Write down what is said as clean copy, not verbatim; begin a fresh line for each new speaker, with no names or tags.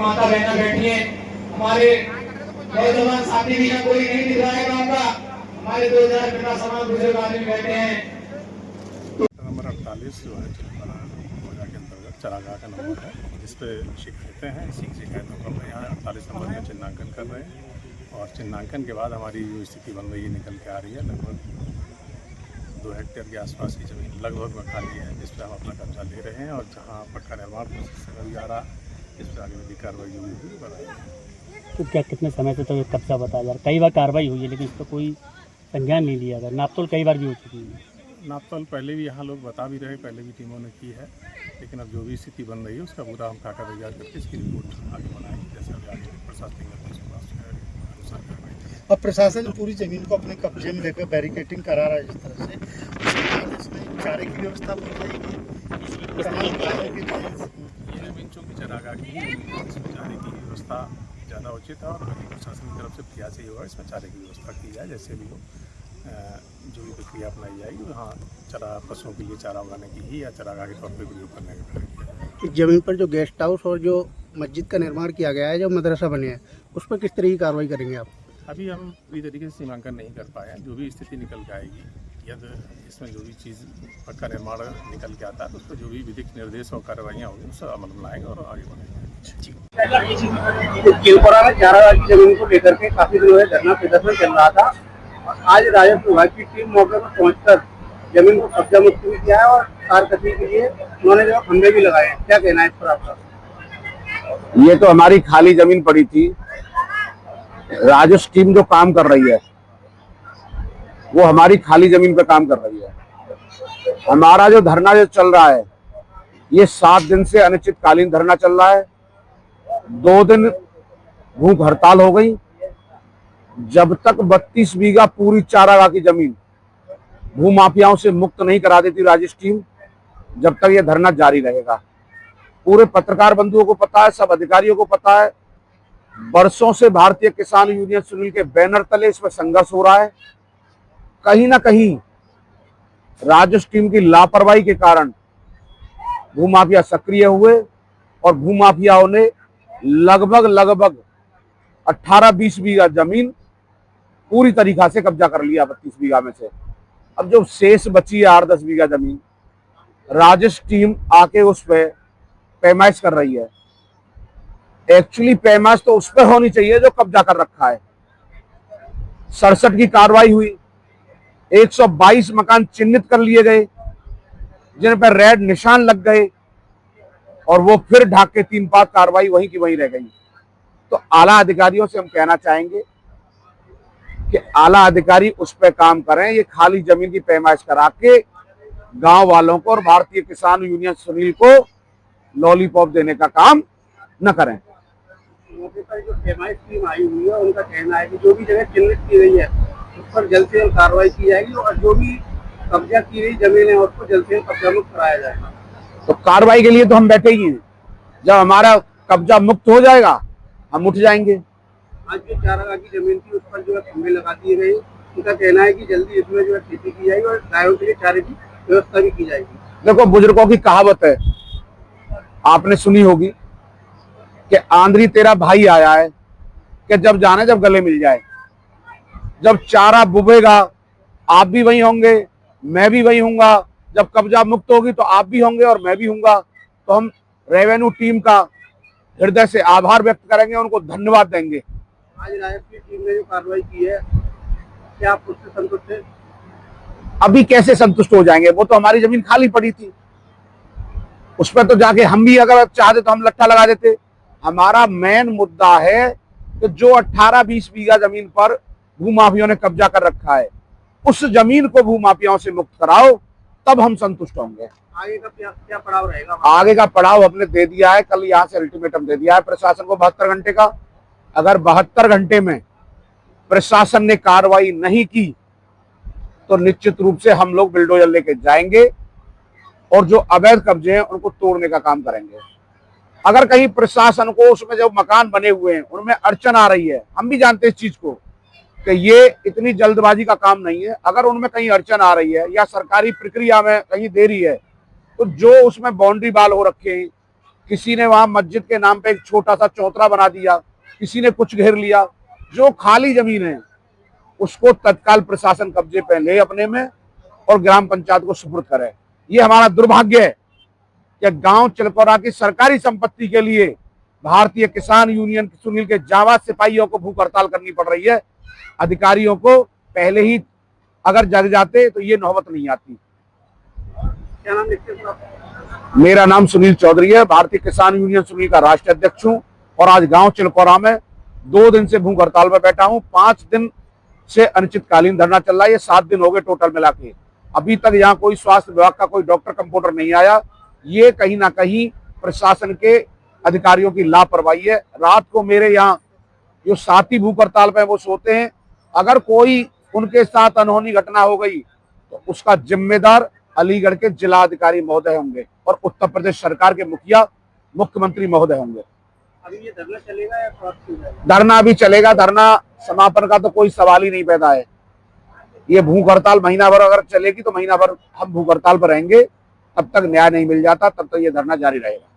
माता बहना बैठी है। हमारे नौजवान साथी भी कोई नहीं दिख रहा है गाँव का। हमारे 2000 पिता समान बुजुर्ग आदमी बैठे हैं।
नंबर 48 जो है चिल्ला के अंतर्गत चरागाह का नंबर है, जिस पे शिकायतें हैं। इसी की शिकायतों को हम यहाँ 48 नंबर में चिन्हांकन कर रहे हैं और चिन्हांकन के बाद हमारी जो स्थिति बन रही है निकल के आ रही है। लगभग 2 हेक्टेयर के आसपास की ज़मीन लगभग में खाली है, जिस पर हम अपना कब्जा ले रहे हैं और जहाँ पक्का निर्माण प्रोसेस भी आ रहा है, इस पर आगे भी कार्रवाई जो भी बनाई।
तो क्या कितने समय से तो कब्जा बताया जा रहा है? कई बार कार्रवाई हुई है लेकिन इस पर कोई संज्ञान नहीं लिया गया। नापतोल कई बार भी हो चुकी है।
नापतोल पहले भी यहाँ लोग बता भी रहे, पहले भी टीमों ने की है, लेकिन अब जो भी स्थिति बन रही है उसका पूरा हम खाका तैयार करके इसकी रिपोर्ट आगे बनाएंगे, जैसे अभी आगे प्रशासनिक अनुसार कार्रवाई।
अब प्रशासन पूरी जमीन को अपने कब्जे में लेकर बैरिकेटिंग करा रहा है जिस तरह से, उसके बाद इसमें चारे की व्यवस्था बन जाएगी।
ये जमीन चूँकि चरागाह की है, इसमें चारे की व्यवस्था ज़्यादा उचित है और प्रशासन की तरफ से प्रयास ही होगा इसमें चारे की व्यवस्था की जाए, जैसे भी हो जो भी प्रक्रिया अपनाई जाएगी वहाँ पशुओं के लिए चारा उगाने की ही या चरागाह के तौर पर प्रयोग करने का।
जमीन पर जो गेस्ट हाउस और जो मस्जिद का निर्माण किया गया है, जो मदरसा बने हैं, उस पर किस तरह की कार्रवाई करेंगे आप?
अभी हम पूरी तरीके से सीमांकन नहीं कर पाए हैं। जो भी स्थिति निकल के आएगी, यदि इसमें जो भी चीज़ पक्का निर्माण निकल के आता है तो उस पर जो भी विधिक निर्देश और कार्रवाइयाँ होंगी उससे अमल में आएंगे और आगे बढ़ेंगे।
किलपुरा में चारागाह की जमीन को लेकर के काफी दिनों से धरना प्रदर्शन चल रहा था। आज राजस्व विभाग की टीम मौके पर पहुंचकर जमीन को कब्जा मुक्त भी किया है और कारकर्मी के लिए उन्होंने जो खंभे भी लगाए हैं। क्या कहना है इस पर आपका?
ये तो हमारी खाली जमीन पड़ी थी। राजस्व टीम जो काम कर रही है वो हमारी खाली जमीन पे काम कर रही है। हमारा जो धरना जो चल रहा है ये 7 दिन से अनिश्चितकालीन धरना चल रहा है। 2 दिन भूख हड़ताल हो गई। जब तक 32 बीघा पूरी चारागाह की जमीन भूमाफियाओं से मुक्त नहीं करा देती राजस्व टीम, जब तक यह धरना जारी रहेगा। पूरे पत्रकार बंधुओं को पता है, सब अधिकारियों को पता है, बरसों से भारतीय किसान यूनियन सुनील के बैनर तले इस पर संघर्ष हो रहा है। कहीं ना कहीं राजस्व टीम की लापरवाही के कारण भूमाफिया सक्रिय हुए और भूमाफियाओं ने लगभग 18-20 बीघा जमीन पूरी तरीका से कब्जा कर लिया 32 बीघा में से। अब जो शेष बची है 8-10 बीघा जमीन, राजस्व टीम आके उस पर पैमाइश कर रही है। एक्चुअली पैमाइश तो उस पर होनी चाहिए जो कब्जा कर रखा है। 67 की कार्रवाई हुई, 122 मकान चिन्हित कर लिए गए जिन पर रेड निशान लग गए और वो फिर ढाक के 3 पात कार्रवाई वहीं की वहीं रह गई। तो आला अधिकारियों से हम कहना चाहेंगे कि आला अधिकारी उस पर काम करें। ये खाली जमीन की पैमाइश करा के गांव वालों को और भारतीय किसान यूनियन सुनील को लॉलीपॉप देने का काम न करें।
मौके पर जो पैमाइश टीम आई हुई है उनका कहना है कि जो भी जगह चिन्हित की गई है उस पर जल्द से जल्द कार्रवाई की जाएगी और जो भी कब्जा की गई जमीन है उसको जल्द से जल्द कब्जा मुक्त कराया जाएगा।
तो कार्रवाई के लिए तो हम बैठे ही हैं। जब हमारा कब्जा मुक्त हो जाएगा हम उठ जाएंगे।
आज जो चारागाह की जमीन थी उस पर जो है खंभे लगा दिए गए। उनका कहना है कि जल्दी इसमें जो है खेती की जाएगी और गायों के लिए चारे की व्यवस्था भी की जाएगी।
देखो, बुजुर्गों की कहावत है, आपने सुनी होगी कि आंधी तेरा भाई आया है कि जब जाने जब गले मिल जाए। जब चारा बुबेगा आप भी वही होंगे, मैं भी वही हूँगा। जब कब्जा मुक्त होगी तो आप भी होंगे और मैं भी हूँगा। तो हम रेवेन्यू टीम का हृदय से आभार व्यक्त करेंगे, उनको धन्यवाद देंगे।
आज राजस्व की टीम ने जो कार्रवाई की है, क्या आप उससे संतुष्ट हैं?
अभी कैसे संतुष्ट हो जाएंगे? वो तो हमारी जमीन खाली पड़ी थी, उस पर तो जाके हम भी अगर चाहते तो हम लट्ठा लगा देते। हमारा मेन मुद्दा है कि जो 18-20 बीघा जमीन पर भूमाफियाओं ने कब्जा कर रखा है, उस जमीन को भूमाफियाओं से मुक्त कराओ, तब हम संतुष्ट होंगे।
आगे का क्या पड़ाव रहेगा?
आगे का पड़ाव हमने दे दिया है। कल यहाँ से अल्टीमेटम दे दिया है प्रशासन को 72 घंटे का। अगर 72 घंटे में प्रशासन ने कार्रवाई नहीं की तो निश्चित रूप से हम लोग बिल्डोजर लेके जाएंगे और जो अवैध कब्जे हैं उनको तोड़ने का काम करेंगे। अगर कहीं प्रशासन को उसमें जो मकान बने हुए हैं उनमें अड़चन आ रही है, हम भी जानते हैं इस चीज को कि ये इतनी जल्दबाजी का काम नहीं है। अगर उनमें कहीं अड़चन आ रही है या सरकारी प्रक्रिया में कहीं देरी है तो जो उसमें बाउंड्री वाल हो रखे हैं किसी ने वहां मस्जिद के नाम पे एक छोटा सा चौतरा बना दिया, किसी ने कुछ घेर लिया। जो खाली जमीन है उसको तत्काल प्रशासन कब्जे पे ले अपने में और ग्राम पंचायत को सुपुर्द करे। ये हमारा दुर्भाग्य है कि गांव चिलकोरा की सरकारी संपत्ति के लिए भारतीय किसान यूनियन सुनील के जांबाज सिपाहियों को भूख हड़ताल करनी पड़ रही है। अधिकारियों को पहले ही अगर जग जाते तो ये नौबत नहीं आती।
क्या नाम लिखते हैं आप?
मेरा नाम सुनील चौधरी है, भारतीय किसान यूनियन सुनील का राष्ट्रीय अध्यक्ष हूँ और आज गांव चिलकोरा में 2 दिन से भूख हड़ताल पर बैठा हूँ। 5 दिन से अनिश्चितकालीन धरना चल रहा है। ये 7 दिन हो गए टोटल मिला के। अभी तक यहाँ कोई स्वास्थ्य विभाग का कोई डॉक्टर कंपाउंडर नहीं आया। ये कहीं ना कहीं प्रशासन के अधिकारियों की लापरवाही है। रात को मेरे यहाँ जो साथी भूख हड़ताल पे वो सोते हैं, अगर कोई उनके साथ अनहोनी घटना हो गई तो उसका जिम्मेदार अलीगढ़ के जिला अधिकारी महोदय होंगे और उत्तर प्रदेश सरकार के मुखिया मुख्यमंत्री महोदय होंगे।
अभी ये धरना चलेगा या समाप्त हो जाएगा?
धरना अभी चलेगा। धरना समापन का तो कोई सवाल ही नहीं पैदा है। ये भूख हड़ताल महीना भर अगर चलेगी तो महीना भर हम भूख हड़ताल पर रहेंगे। तब तक न्याय नहीं मिल जाता तब तक ये धरना जारी रहेगा।